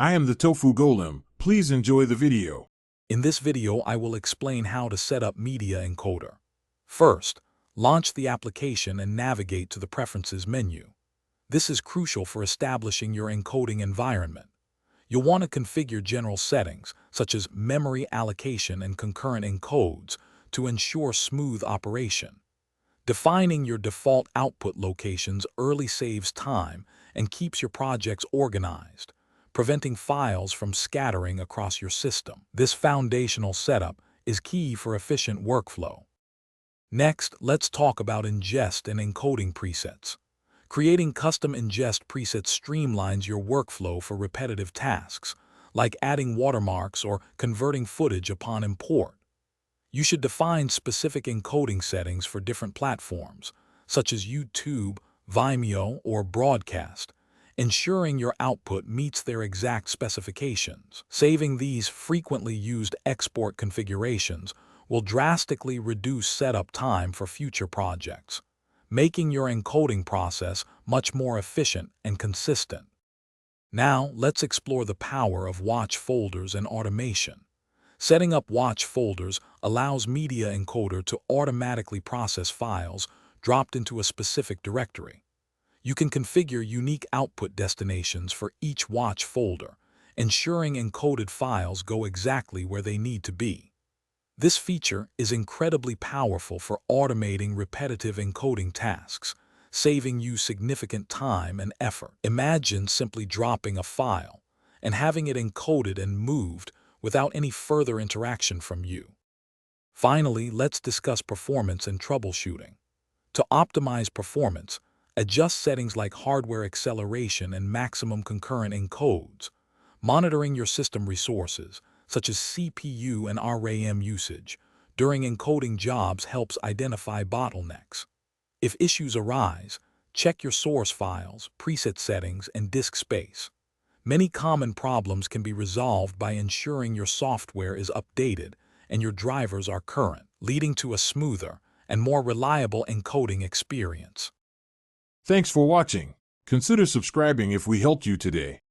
I am the Tofu Golem. Please enjoy the video. In this video, I will explain how to set up Media Encoder. First, launch the application and navigate to the Preferences menu. This is crucial for establishing your encoding environment. You'll want to configure general settings, such as memory allocation and concurrent encodes, to ensure smooth operation. Defining your default output locations early saves time and keeps your projects organized, preventing files from scattering across your system. This foundational setup is key for efficient workflow. Next, let's talk about ingest and encoding presets. Creating custom ingest presets streamlines your workflow for repetitive tasks, like adding watermarks or converting footage upon import. You should define specific encoding settings for different platforms, such as YouTube, Vimeo, or Broadcast, ensuring your output meets their exact specifications. Saving these frequently used export configurations will drastically reduce setup time for future projects, making your encoding process much more efficient and consistent. Now, let's explore the power of watch folders and automation. Setting up watch folders allows Media Encoder to automatically process files dropped into a specific directory. You can configure unique output destinations for each watch folder, ensuring encoded files go exactly where they need to be. This feature is incredibly powerful for automating repetitive encoding tasks, saving you significant time and effort. Imagine simply dropping a file and having it encoded and moved without any further interaction from you. Finally, let's discuss performance and troubleshooting. To optimize performance, adjust settings like hardware acceleration and maximum concurrent encodes. Monitoring your system resources, such as CPU and RAM usage, during encoding jobs helps identify bottlenecks. If issues arise, check your source files, preset settings, and disk space. Many common problems can be resolved by ensuring your software is updated and your drivers are current, leading to a smoother and more reliable encoding experience. Thanks for watching. Consider subscribing if we helped you today.